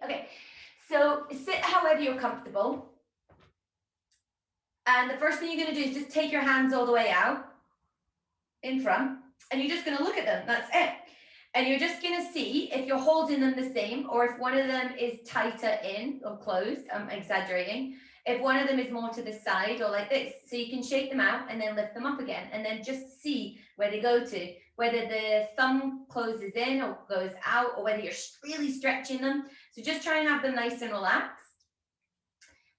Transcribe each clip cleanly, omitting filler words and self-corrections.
Okay, so sit however you're comfortable. And the first thing you're going to do is just take your hands all the way out in front, and you're just going to look at them. That's it. And you're just going to see if you're holding them the same, or if one of them is tighter in or closed. I'm exaggerating. If one of them is more to the side or like this. So you can shake them out and then lift them up again, and then just see where they go to, whether the thumb closes in or goes out, or whether you're really stretching them. So just try and have them nice and relaxed.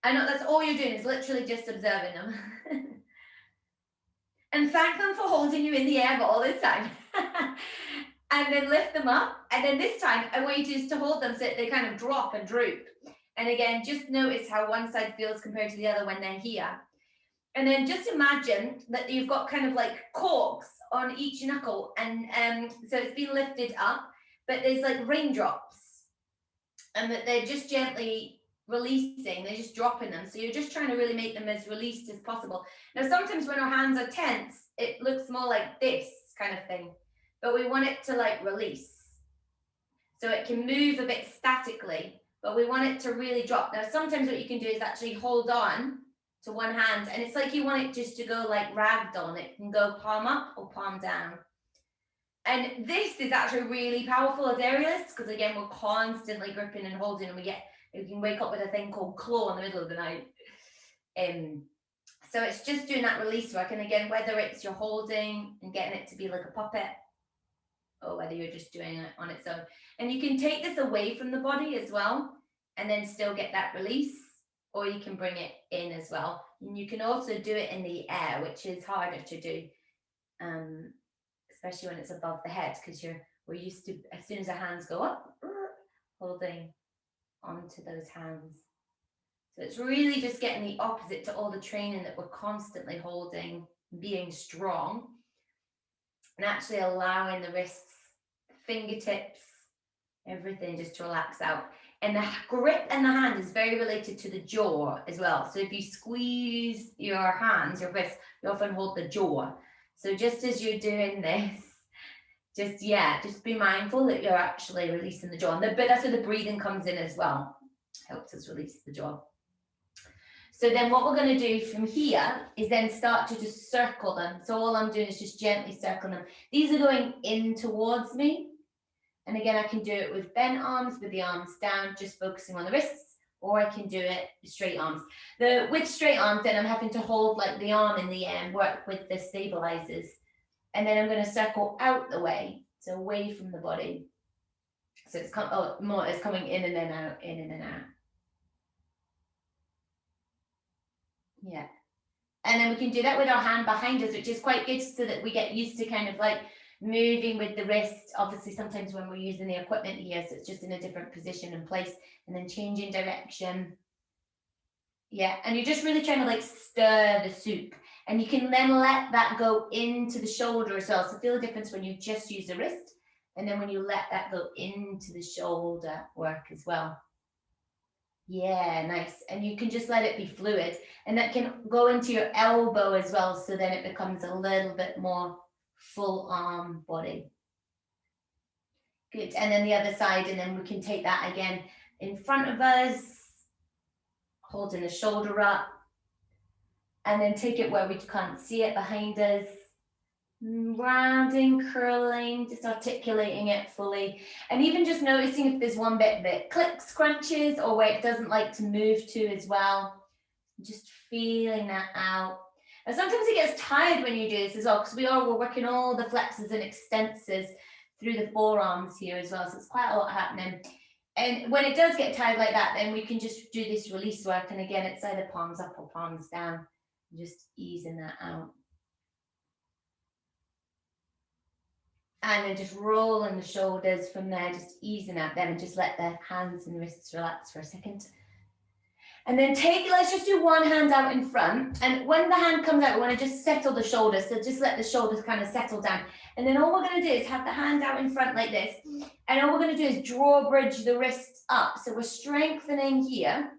I know that's all you're doing, is literally just observing them. And thank them for holding you in the air all this time. And then lift them up. And then this time, I want you to hold them so that they kind of drop and droop. And again, just notice how one side feels compared to the other when they're here. And then just imagine that you've got kind of like corks on each knuckle. And so it's been lifted up, but there's like raindrops. And that they're just gently releasing, they're just dropping them. So you're just trying to really make them as released as possible. Now, sometimes when our hands are tense, it looks more like this kind of thing, but we want it to like release. So it can move a bit statically, but we want it to really drop. Now, sometimes what you can do is actually hold on to one hand, and it's like you want it just to go like ragdoll. It can go palm up or palm down. And this is actually really powerful as aerialists, because again, we're constantly gripping and holding, and you can wake up with a thing called claw in the middle of the night. So it's just doing that release work. And again, whether it's you're holding and getting it to be like a puppet, or whether you're just doing it on its own. And you can take this away from the body as well, and then still get that release, or you can bring it in as well. And you can also do it in the air, which is harder to do, especially when it's above the head, because we're used to, as soon as the hands go up, holding onto those hands. So it's really just getting the opposite to all the training that we're constantly holding, being strong, and actually allowing the wrists, fingertips, everything just to relax out. And the grip in the hand is very related to the jaw as well. So if you squeeze your hands, your wrists, you often hold the jaw. So just as you're doing this, just be mindful that you're actually releasing the jaw. But that's where the breathing comes in as well. Helps us release the jaw. So then what we're going to do from here is then start to just circle them. So all I'm doing is just gently circling them. These are going in towards me. And again, I can do it with bent arms, with the arms down, just focusing on the wrists, or I can do it straight arms. With straight arms, then I'm having to hold like the arm in the air and work with the stabilizers. And then I'm going to circle out the way, so away from the body. So it's coming in and then out, in and then out. Yeah. And then we can do that with our hand behind us, which is quite good, so that we get used to kind of like moving with the wrist. Obviously, sometimes when we're using the equipment here, so it's just in a different position and place, and then changing direction. Yeah, and you're just really trying to like stir the soup, and you can then let that go into the shoulder as well. So feel the difference when you just use the wrist, and then when you let that go into the shoulder work as well. Yeah, nice. And you can just let it be fluid, and that can go into your elbow as well, so then it becomes a little bit more full arm body. Good. And then the other side, and then we can take that again in front of us, holding the shoulder up, and then take it where we can't see it behind us, rounding, curling, just articulating it fully, and even just noticing if there's one bit that clicks, crunches, or where it doesn't like to move to as well. Just feeling that out. And sometimes it gets tired when you do this as well, because we're working all the flexors and extensors through the forearms here as well, so it's quite a lot happening. And when it does get tired like that, then we can just do this release work, and again, it's either palms up or palms down, just easing that out. And then just rolling the shoulders from there, just easing out them, and just let the hands and wrists relax for a second. And then let's just do one hand out in front. And when the hand comes out, we want to just settle the shoulders. So just let the shoulders kind of settle down. And then all we're going to do is have the hand out in front like this. And all we're going to do is bridge the wrists up. So we're strengthening here.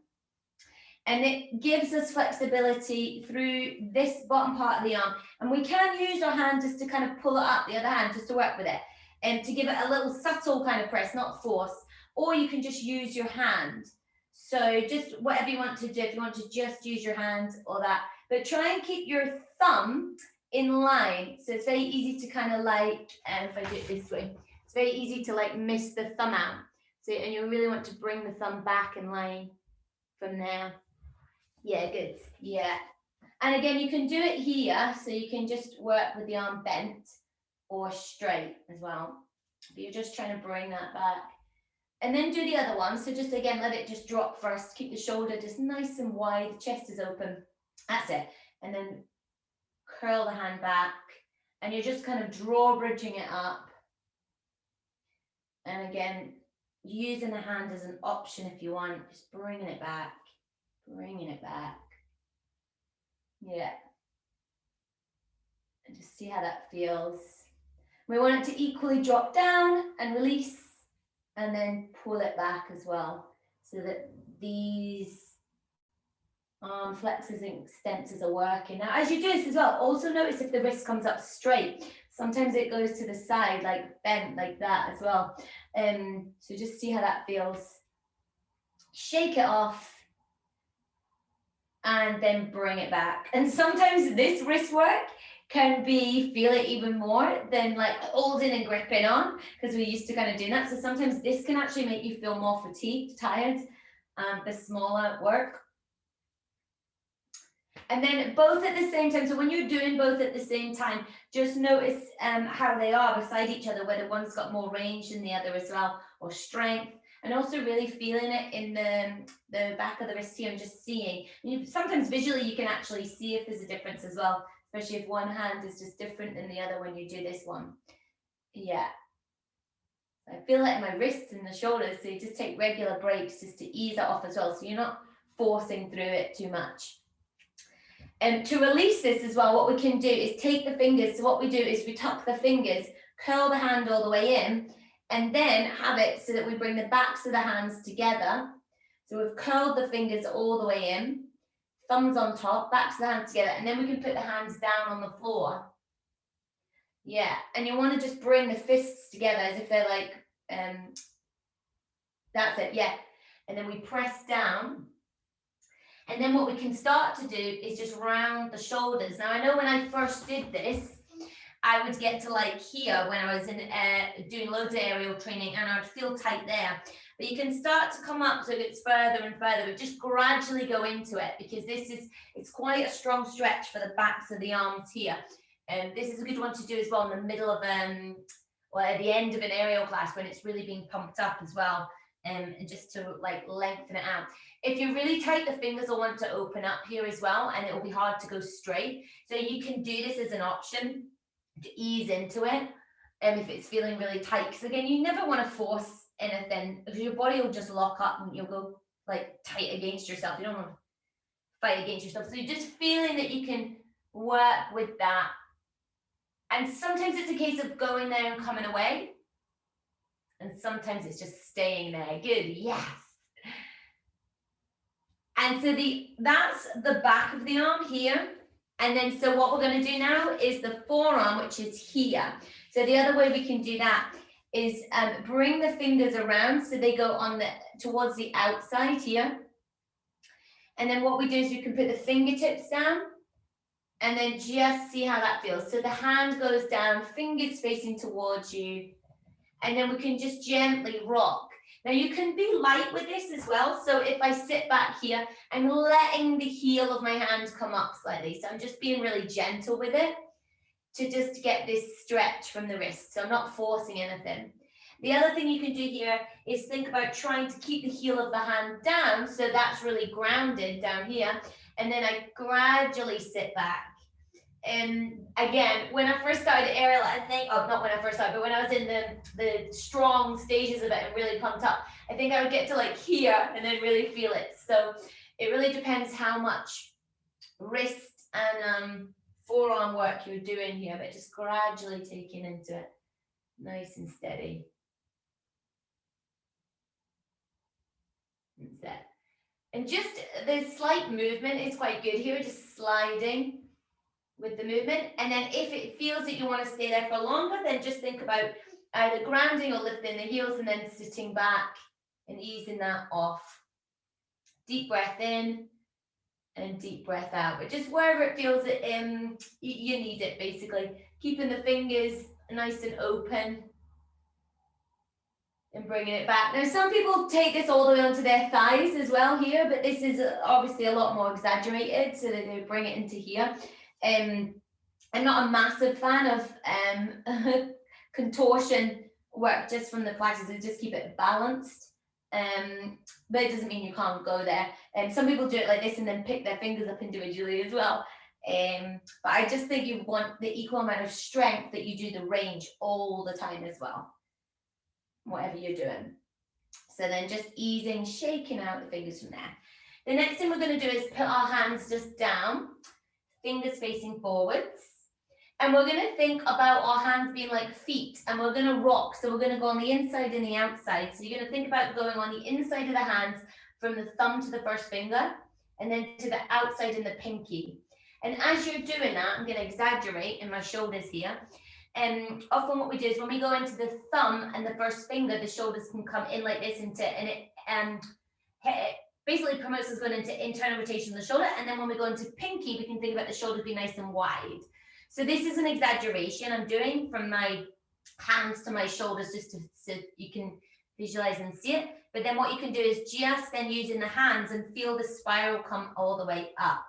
And it gives us flexibility through this bottom part of the arm. And we can use our hand just to kind of pull it up, the other hand, just to work with it. And to give it a little subtle kind of press, not force. or you can just use your hand. So just whatever you want to do, if you want to just use your hand or that, but try and keep your thumb in line. So it's very easy to kind of like, if I do it this way, it's very easy to like miss the thumb out. So, and you really want to bring the thumb back in line from there. Yeah, good. Yeah. And again, you can do it here, so you can just work with the arm bent or straight as well. But you're just trying to bring that back. And then do the other one. So just again, let it just drop first. Keep the shoulder just nice and wide. The chest is open. That's it. And then curl the hand back. And you're just kind of drawbridging it up. And again, using the hand as an option if you want. Just bringing it back. Bringing it back. Yeah. And just see how that feels. We want it to equally drop down and release. And then pull it back as well, so that these arm flexors and extensors are working. Now, as you do this as well, also notice if the wrist comes up straight. Sometimes it goes to the side, like bent like that as well. So just see how that feels. Shake it off. And then bring it back. And sometimes this wrist work can be, feel it even more than like holding and gripping on, because we used to kind of do that. So sometimes this can actually make you feel more fatigued, tired, the smaller work. And then both at the same time. So when you're doing both at the same time, just notice how they are beside each other, whether one's got more range than the other as well, or strength. And also really feeling it in the back of the wrist here and just seeing. Sometimes visually you can actually see if there's a difference as well, especially if one hand is just different than the other when you do this one. Yeah. I feel it in my wrists and the shoulders, so you just take regular breaks just to ease that off as well, so you're not forcing through it too much. And to release this as well, what we can do is take the fingers. So what we do is we tuck the fingers, curl the hand all the way in, and then have it so that we bring the backs of the hands together. So we've curled the fingers all the way in, thumbs on top, backs of the hands together, and then we can put the hands down on the floor. Yeah, and you want to just bring the fists together as if they're like, that's it, yeah. And then we press down. And then what we can start to do is just round the shoulders. Now, I know when I first did this, I would get to like here when I was in doing loads of aerial training, and I'd feel tight there. But you can start to come up so it's further and further, but just gradually go into it, because it's quite a strong stretch for the backs of the arms here. And this is a good one to do as well in the middle of, well, at the end of an aerial class when it's really being pumped up as well. And just to like lengthen it out. If you're really tight, the fingers will want to open up here as well, and it will be hard to go straight. So you can do this as an option to ease into it, if it's feeling really tight. Because again, you never want to force anything, because your body will just lock up and you'll go like tight against yourself. You don't want to fight against yourself. So you're just feeling that you can work with that. And sometimes it's a case of going there and coming away. And sometimes it's just staying there. Good, yes. And so that's the back of the arm here. And then so what we're going to do now is the forearm, which is here. So the other way we can do that is bring the fingers around so they go on towards the outside here. And then what we do is we can put the fingertips down and then just see how that feels. So the hand goes down, fingers facing towards you. And then we can just gently rock. Now you can be light with this as well. So if I sit back here, I'm letting the heel of my hand come up slightly. So I'm just being really gentle with it to just get this stretch from the wrist. So I'm not forcing anything. The other thing you can do here is think about trying to keep the heel of the hand down. So that's really grounded down here. And then I gradually sit back. And again, when I first started aerial, I think, oh, not when I first started, but when I was in the strong stages of it and really pumped up, I think I would get to like here and then really feel it. So it really depends how much wrist and forearm work you're doing here, but just gradually taking into it, nice and steady. That's it. And just the slight movement is quite good here, just sliding with the movement. And then if it feels that you want to stay there for longer, then just think about either grounding or lifting the heels and then sitting back and easing that off. Deep breath in and deep breath out, but just wherever it feels it, you need it, basically. Keeping the fingers nice and open and bringing it back. Now, some people take this all the way onto their thighs as well here, but this is obviously a lot more exaggerated, so that they bring it into here. I'm not a massive fan of contortion work just from the Pilates, so just keep it balanced. But it doesn't mean you can't go there. Some people do it like this and then pick their fingers up individually as well. But I just think you want the equal amount of strength that you do the range all the time as well, whatever you're doing. So then just easing, shaking out the fingers from there. The next thing we're going to do is put our hands just down, fingers facing forwards. And we're going to think about our hands being like feet, and we're going to rock. So we're going to go on the inside and the outside. So you're going to think about going on the inside of the hands from the thumb to the first finger, and then to the outside in the pinky. And as you're doing that, I'm going to exaggerate in my shoulders here. And often what we do is when we go into the thumb and the first finger, the shoulders can come in like this and it basically promotes us going into internal rotation of the shoulder. And then when we go into pinky, we can think about the shoulders being nice and wide. So this is an exaggeration I'm doing from my hands to my shoulders, just so you can visualize and see it. But then what you can do is just then using the hands and feel the spiral come all the way up.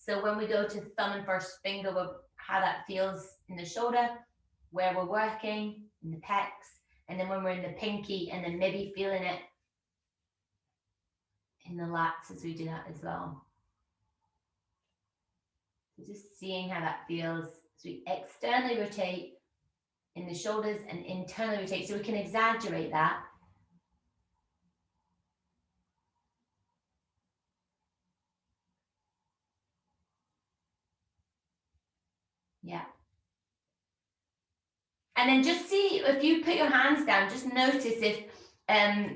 So when we go to thumb and first finger, how that feels in the shoulder, where we're working, in the pecs, and then when we're in the pinky, and then maybe feeling it in the lats as we do that as well. So just seeing how that feels as we externally rotate in the shoulders and internally rotate, so we can exaggerate that. Yeah. And then just see, if you put your hands down, just notice if,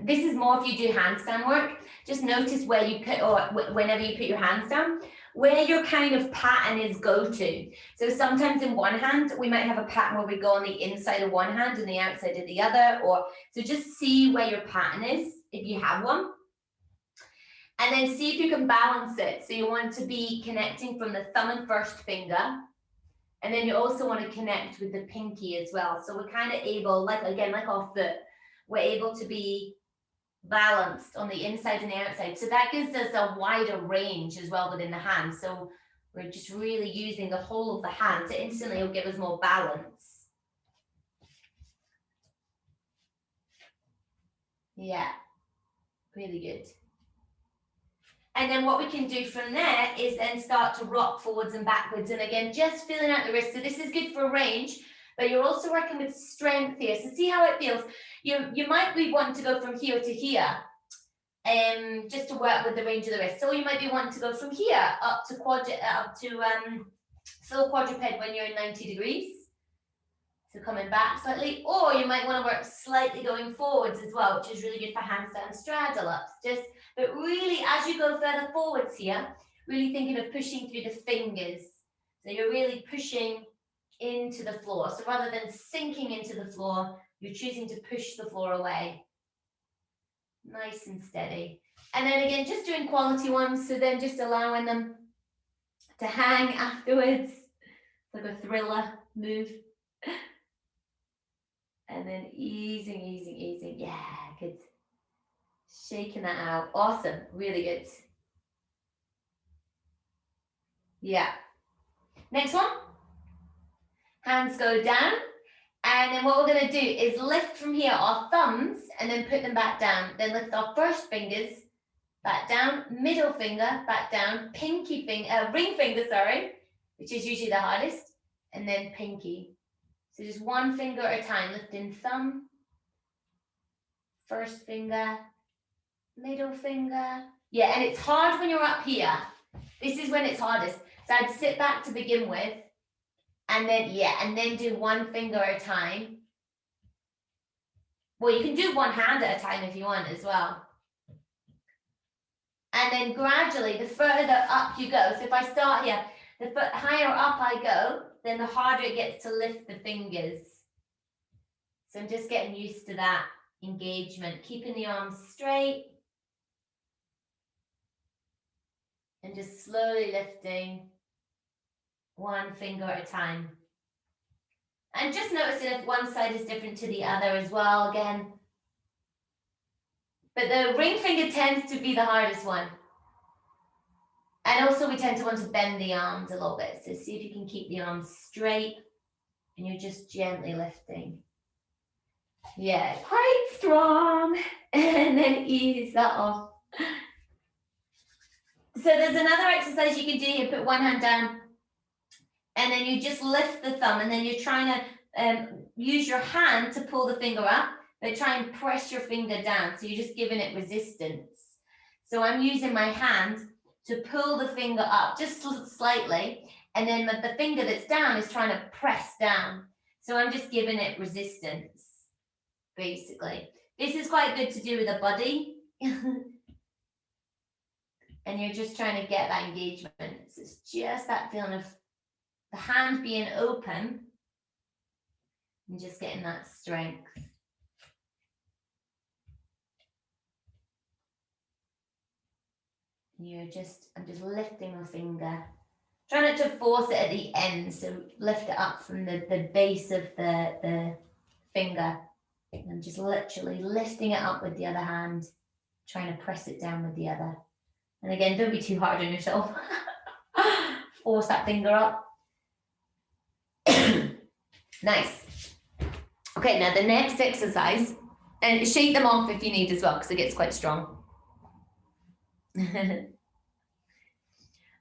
this is more if you do handstand work, just notice where you put, or whenever you put your hands down, where your kind of pattern is go to. So sometimes in one hand, we might have a pattern where we go on the inside of one hand and the outside of the other, or so just see where your pattern is, if you have one. And then see if you can balance it. So you want to be connecting from the thumb and first finger. And then you also want to connect with the pinky as well. So we're kind of able, like again, like our foot, we're able to be balanced on the inside and the outside. So that gives us a wider range as well within the hand. So we're just really using the whole of the hand. So instantly it'll give us more balance. Yeah, really good. And then what we can do from there is then start to rock forwards and backwards. And again, just feeling out the wrist. So this is good for range, but you're also working with strength here. So see how it feels. You might be wanting to go from here to here, just to work with the range of the wrist. So you might be wanting to go from here up to full quadruped when you're in 90 degrees. So coming back slightly, or you might want to work slightly going forwards as well, which is really good for handstand straddle ups. But really, as you go further forwards here, really thinking of pushing through the fingers. So you're really pushing into the floor. So rather than sinking into the floor, you're choosing to push the floor away. Nice and steady. And then again, just doing quality ones. So then just allowing them to hang afterwards, like a thriller move. And then easing, easing, easing. Yeah, good. Shaking that out. Awesome. Really good. Yeah. Next one. Hands go down. And then what we're going to do is lift from here our thumbs and then put them back down. Then lift our first fingers back down, middle finger back down, pinky finger, ring finger, sorry, which is usually the hardest, and then pinky. So just one finger at a time, lifting thumb, first finger, middle finger. Yeah, and it's hard when you're up here. This is when it's hardest. So I'd sit back to begin with, and then, yeah, and then do one finger at a time. Well, you can do one hand at a time if you want as well. And then gradually, the further up you go. So if I start here, the higher up I go, then the harder it gets to lift the fingers. So I'm just getting used to that. engagement, keeping the arms straight and just slowly lifting one finger at a time. And just noticing if one side is different to the other as well, again. But the ring finger tends to be the hardest one. And also we tend to want to bend the arms a little bit. So see if you can keep the arms straight and you're just gently lifting. Yeah, quite strong. And then ease that off. So there's another exercise you can do here. Put one hand down and then you just lift the thumb and then you're trying to use your hand to pull the finger up, but try and press your finger down. So you're just giving it resistance. So I'm using my hand to pull the finger up just slightly, and then the finger that's down is trying to press down. So I'm just giving it resistance, basically. This is quite good to do with a buddy. And you're just trying to get that engagement. So it's just that feeling of the hand being open and just getting that strength. I'm just lifting my finger. Try not to force it at the end, so lift it up from the base of the finger. And just literally lifting it up with the other hand, trying to press it down with the other. And again, don't be too hard on yourself. Force that finger up. Nice. Okay, now the next exercise, and shake them off if you need as well, because it gets quite strong.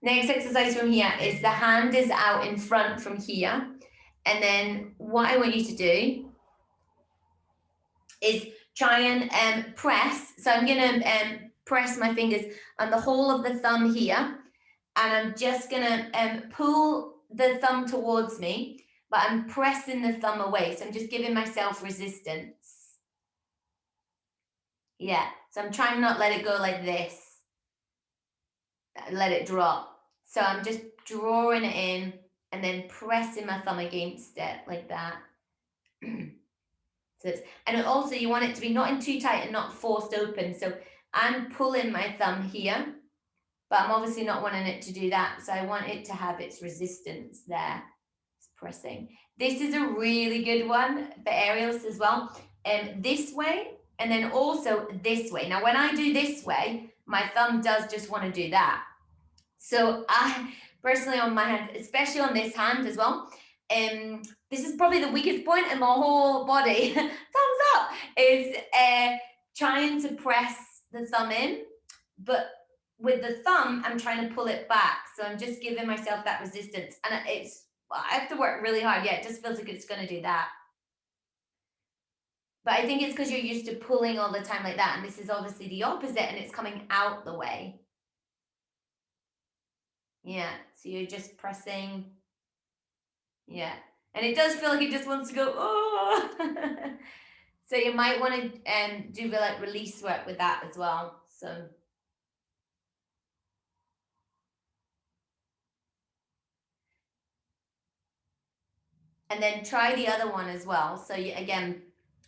Next exercise from here is the hand is out in front from here. And then what I want you to do is try and press. So I'm going to press my fingers on the whole of the thumb here. And I'm just going to pull the thumb towards me, but I'm pressing the thumb away. So I'm just giving myself resistance. Yeah, so I'm trying not to let it go like this. Let it drop. So I'm just drawing it in and then pressing my thumb against it like that. So and also you want it to be not in too tight and not forced open. So I'm pulling my thumb here, but I'm obviously not wanting it to do that. So I want it to have its resistance there. It's pressing. This is a really good one for aerials as well. This way and then also this way. Now when I do this way, my thumb does just want to do that. So I personally on my hand, especially on this hand as well, this is probably the weakest point in my whole body, thumbs up, is trying to press the thumb in, but with the thumb, I'm trying to pull it back. So I'm just giving myself that resistance. And I have to work really hard. Yeah, it just feels like it's going to do that. But I think it's because you're used to pulling all the time like that. And this is obviously the opposite and it's coming out the way. Yeah, so you're just pressing. Yeah, and it does feel like it just wants to go, oh. So you might want to do like release work with that as well. So. And then try the other one as well. So again,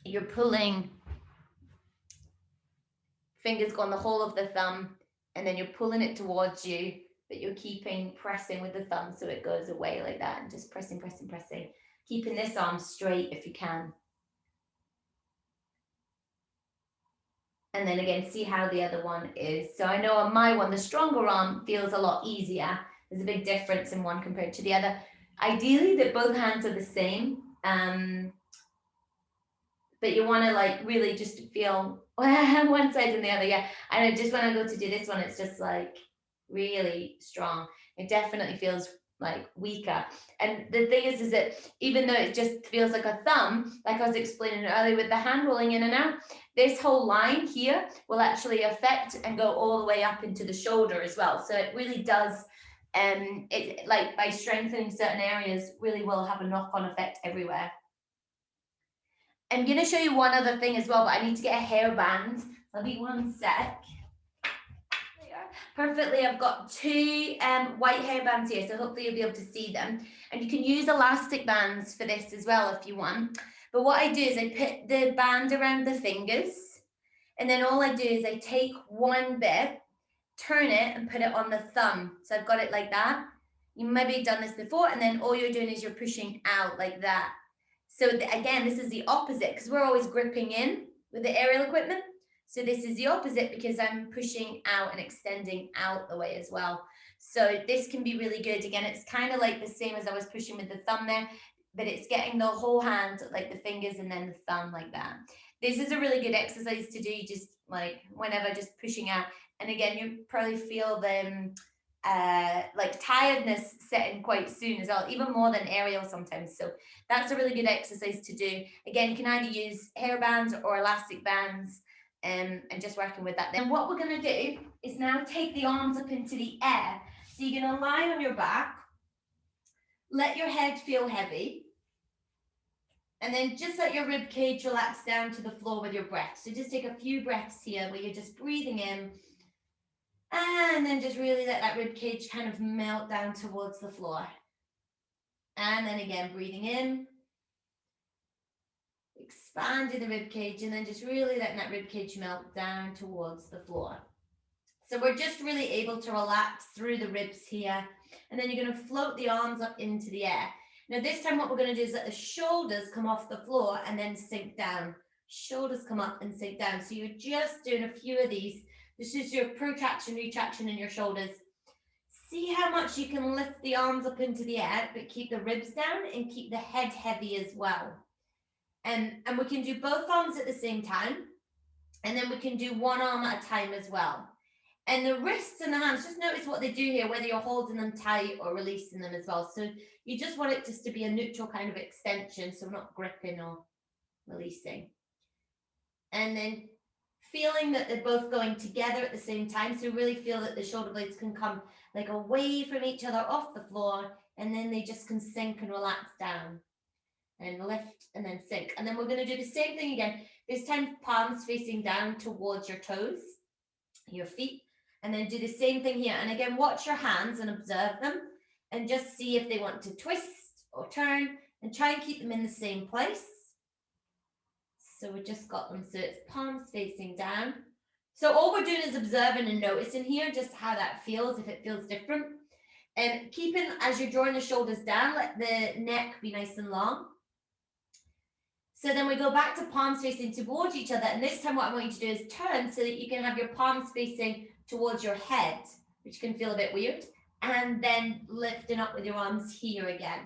you're pulling, fingers go on the whole of the thumb, and then you're pulling it towards you, but you're pressing with the thumb so it goes away like that, and just pressing, pressing, pressing. Keeping this arm straight if you can. And then again, see how the other one is. So I know on my one, the stronger arm feels a lot easier. There's a big difference in one compared to the other. Ideally, that both hands are the same. But you want to like really just feel one side and the other. Yeah. And just when I go to do this one, it's just like really strong. It definitely feels like weaker. And the thing is that even though it just feels like a thumb, like I was explaining earlier with the hand rolling in and out, this whole line here will actually affect and go all the way up into the shoulder as well. So it really does, it like by strengthening certain areas really will have a knock-on effect everywhere. I'm going to show you one other thing as well, but I need to get a hairband. I'll be one sec. There you are. Perfectly, I've got two white hairbands here, so hopefully you'll be able to see them. And you can use elastic bands for this as well if you want. But what I do is I put the band around the fingers, and then all I do is I take one bit, turn it and put it on the thumb. So I've got it like that. You maybe done this before, and then all you're doing is you're pushing out like that. So again, this is the opposite, because we're always gripping in with the aerial equipment. So this is the opposite, because I'm pushing out and extending out the way as well. So this can be really good. Again, it's kind of like the same as I was pushing with the thumb there, but it's getting the whole hand, like the fingers and then the thumb like that. This is a really good exercise to do, just like whenever, just pushing out. And again, you probably feel the like tiredness setting quite soon as well, even more than aerial sometimes. So that's a really good exercise to do. Again, you can either use hair bands or elastic bands, and just working with that. Then what we're going to do is now take the arms up into the air. So you're going to lie on your back, let your head feel heavy, and then just let your rib cage relax down to the floor with your breath. So just take a few breaths here where you're just breathing in, and then just really let that rib cage kind of melt down towards the floor. And then again, breathing in, expanding the rib cage, and then just really letting that rib cage melt down towards the floor. So we're just really able to relax through the ribs here. And then you're going to float the arms up into the air. Now this time what we're going to do is let the shoulders come off the floor and then sink down. Shoulders come up and sink down. So you're just doing a few of these. This is your protraction, retraction in your shoulders. See how much you can lift the arms up into the air, but keep the ribs down and keep the head heavy as well. And we can do both arms at the same time. And then we can do one arm at a time as well. And the wrists and the hands, just notice what they do here, whether you're holding them tight or releasing them as well. So you just want it just to be a neutral kind of extension, so not gripping or releasing. And then feeling that they're both going together at the same time. So really feel that the shoulder blades can come like away from each other off the floor, and then they just can sink and relax down. And lift and then sink. And then we're going to do the same thing again. This time palms facing down towards your toes, your feet. And then do the same thing here. And again, watch your hands and observe them. And just see if they want to twist or turn. And try and keep them in the same place. So we just got them. So it's palms facing down. So all we're doing is observing and noticing here just how that feels, if it feels different. And keeping, as you're drawing the shoulders down, let the neck be nice and long. So then we go back to palms facing towards each other. And this time what I want you to do is turn so that you can have your palms facing towards your head, which can feel a bit weird. And then lifting up with your arms here again.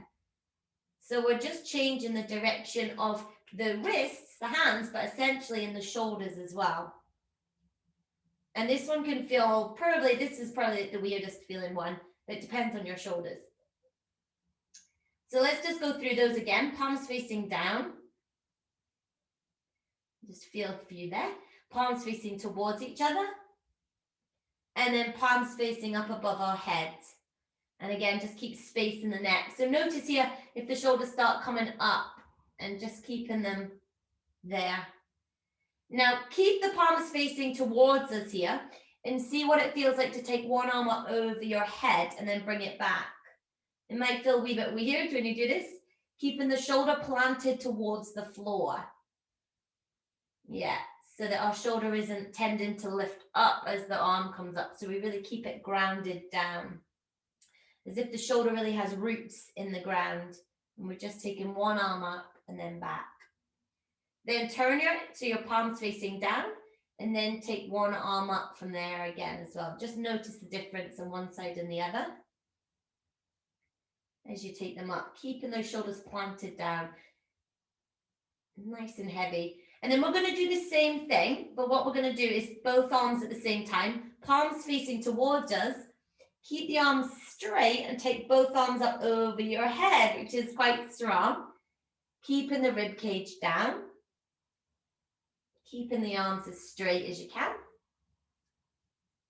So we're just changing the direction of the wrists, the hands, but essentially in the shoulders as well. And this one can feel, this is probably the weirdest feeling one. It depends on your shoulders. So let's just go through those again. Palms facing down. Just feel a few there. Palms facing towards each other. And then palms facing up above our head. And again, just keep space in the neck. So notice here, if the shoulders start coming up, and just keeping them there. Now, keep the palms facing towards us here, and see what it feels like to take one arm up over your head and then bring it back. It might feel a wee bit weird when you do this. Keeping the shoulder planted towards the floor. Yeah, so that our shoulder isn't tending to lift up as the arm comes up. So we really keep it grounded down. As if the shoulder really has roots in the ground. And we're just taking one arm up and then back. Then turn your palms facing down. And then take one arm up from there again as well. Just notice the difference on one side and the other. As you take them up, keeping those shoulders planted down. Nice and heavy. And then we're going to do the same thing, but what we're going to do is both arms at the same time, palms facing towards us. Keep the arms straight and take both arms up over your head, which is quite strong. Keeping the rib cage down. Keeping the arms as straight as you can.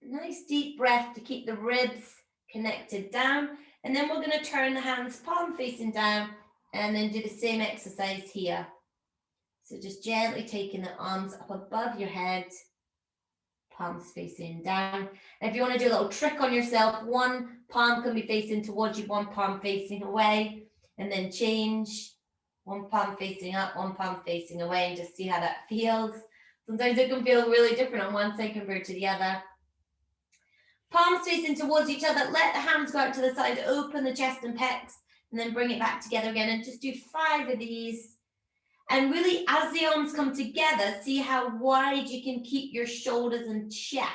Nice deep breath to keep the ribs connected down. And then we're going to turn the hands palm facing down and then do the same exercise here. So just gently taking the arms up above your head, palms facing down. And if you want to do a little trick on yourself, one palm can be facing towards you, one palm facing away, and then change. One palm facing up, one palm facing away, and just see how that feels. Sometimes it can feel really different on one side compared to the other. Palms facing towards each other. Let the hands go out to the side. Open the chest and pecs, and then bring it back together again. And just do 5 of these. And really, as the arms come together, see how wide you can keep your shoulders and chest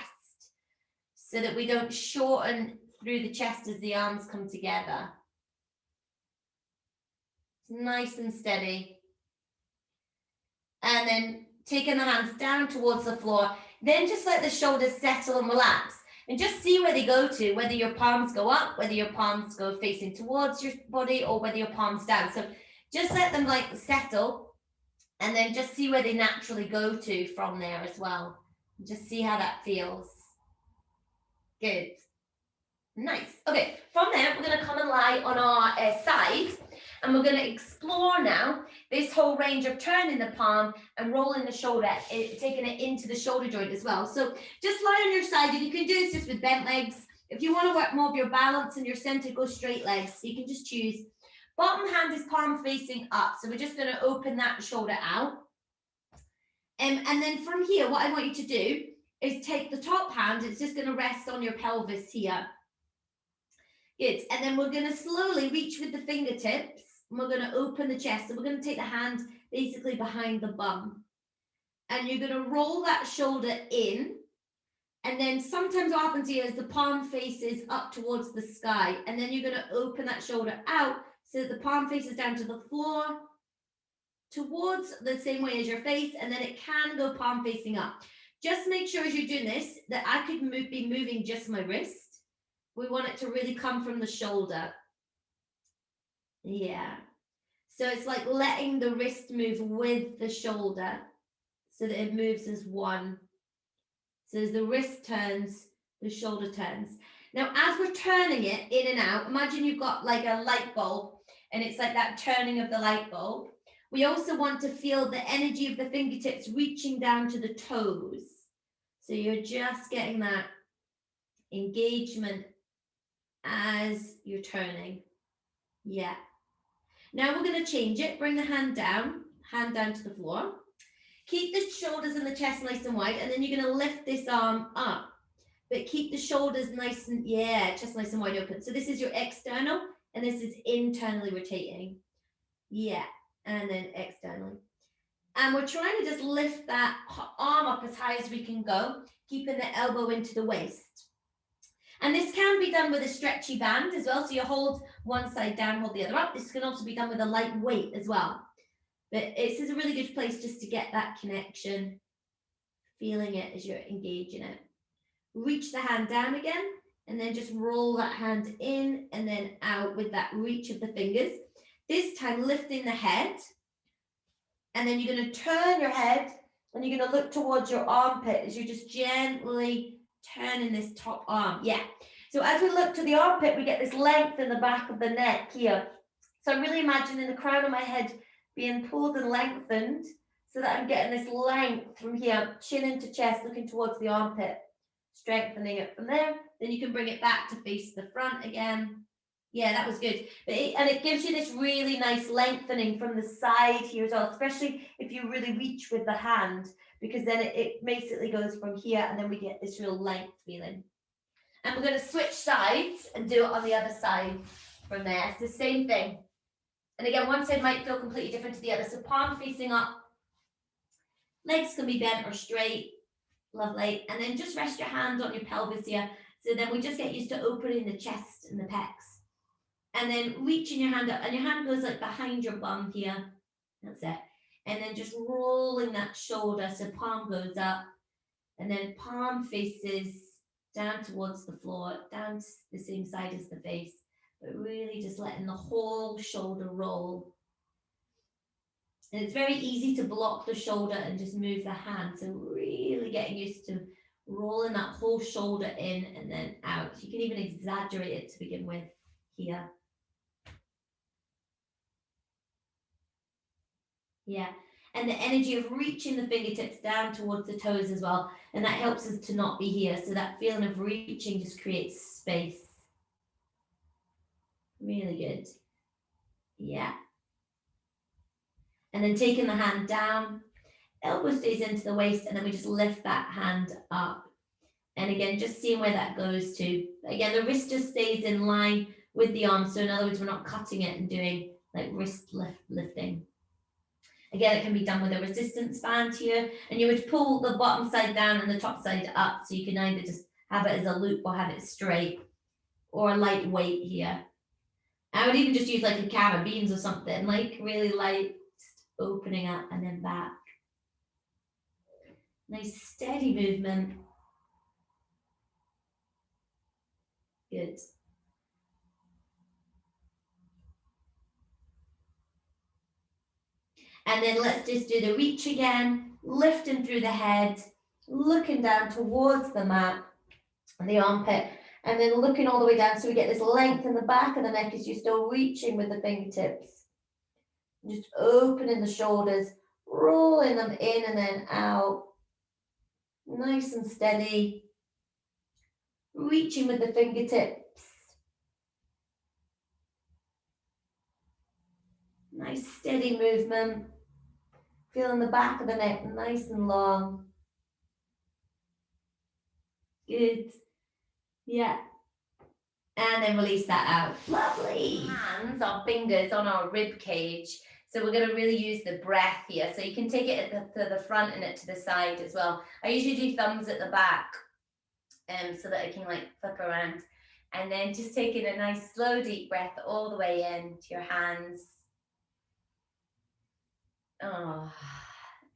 so that we don't shorten through the chest as the arms come together. Nice and steady. And then taking the hands down towards the floor. Then just let the shoulders settle and relax. And just see where they go to, whether your palms go up, whether your palms go facing towards your body, or whether your palms down. So just let them like settle, and then just see where they naturally go to from there as well. Just see how that feels. Good. Nice. Okay, from there, we're going to come and lie on our side, and we're going to explore now this whole range of turning the palm and rolling the shoulder, taking it into the shoulder joint as well. So just lie on your side, and you can do this just with bent legs. If you want to work more of your balance and your center, go straight legs. So you can just choose. Bottom hand is palm facing up, so we're just going to open that shoulder out. And then from here, what I want you to do is take the top hand. It's just going to rest on your pelvis here. Good. And then we're going to slowly reach with the fingertips, and we're going to open the chest. So we're going to take the hand basically behind the bum, and you're going to roll that shoulder in. And then sometimes what happens here is the palm faces up towards the sky, and then you're going to open that shoulder out so that the palm faces down to the floor towards the same way as your face, and then it can go palm facing up. Just make sure as you're doing this that I could be moving just my wrist. We want it to really come from the shoulder. Yeah. So it's like letting the wrist move with the shoulder so that it moves as one. So as the wrist turns, the shoulder turns. Now, as we're turning it in and out, imagine you've got like a light bulb, and it's like that turning of the light bulb. We also want to feel the energy of the fingertips reaching down to the toes. So you're just getting that engagement as you're turning. Yeah. Now we're going to change it. Bring the hand down to the floor. Keep the shoulders and the chest nice and wide, and then you're going to lift this arm up, but keep the shoulders nice and, chest nice and wide open. So this is your external, and this is internally rotating. Yeah, and then externally. And we're trying to just lift that arm up as high as we can go, keeping the elbow into the waist. And this can be done with a stretchy band as well. So you hold one side down, hold the other up. This can also be done with a light weight as well. But this is a really good place just to get that connection, feeling it as you're engaging it. Reach the hand down again, and then just roll that hand in and then out with that reach of the fingers. This time lifting the head, and then you're going to turn your head, and you're going to look towards your armpit as you're just gently turning this top arm. Yeah. So as we look to the armpit, we get this length in the back of the neck here. So I'm really imagining the crown of my head being pulled and lengthened so that I'm getting this length from here, chin into chest, looking towards the armpit, strengthening it from there. Then you can bring it back to face the front again. Yeah, that was good. And it gives you this really nice lengthening from the side here as well, especially if you really reach with the hand, because then it basically goes from here, and then we get this real length feeling. And we're going to switch sides and do it on the other side from there. It's the same thing. And again, one side might feel completely different to the other. So palm facing up, legs can be bent or straight. Lovely. And then just rest your hand on your pelvis here. So then we just get used to opening the chest and the pecs. And then reaching your hand up, and your hand goes like behind your bum here. That's it. And then just rolling that shoulder so palm goes up, and then palm faces down towards the floor, down the same side as the face, but really just letting the whole shoulder roll. And it's very easy to block the shoulder and just move the hand. So really getting used to rolling that whole shoulder in and then out. You can even exaggerate it to begin with here. Yeah. And the energy of reaching the fingertips down towards the toes as well. And that helps us to not be here. So that feeling of reaching just creates space. Really good. Yeah. And then taking the hand down, elbow stays into the waist, and then we just lift that hand up. And again, just seeing where that goes to. Again, the wrist just stays in line with the arm. So in other words, we're not cutting it and doing like wrist lifting. Again, it can be done with a resistance band here, and you would pull the bottom side down and the top side up, so you can either just have it as a loop or have it straight, or a light weight here. I would even just use like a can of beans or something, like really light, just opening up and then back. Nice steady movement. Good. And then let's just do the reach again, lifting through the head, looking down towards the mat, the armpit, and then looking all the way down so we get this length in the back of the neck as you're still reaching with the fingertips. Just opening the shoulders, rolling them in and then out. Nice and steady. Reaching with the fingertips. Nice steady movement. Feeling the back of the neck nice and long. Good. Yeah. And then release that out. Lovely. Hands or fingers on our rib cage. So we're going to really use the breath here. So you can take it to the front and it to the side as well. I usually do thumbs at the back so that I can like flip around. And then just taking a nice slow deep breath all the way in to your hands. Oh.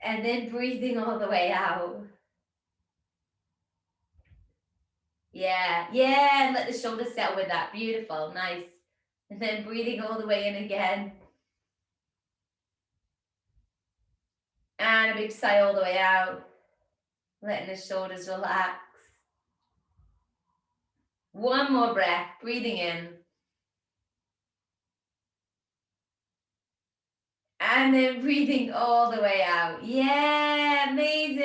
And then breathing all the way out. Yeah, and let the shoulders settle with that. Beautiful, nice. And then breathing all the way in again. And a big sigh all the way out. Letting the shoulders relax. One more breath, breathing in. And then breathing all the way out. Yeah, amazing.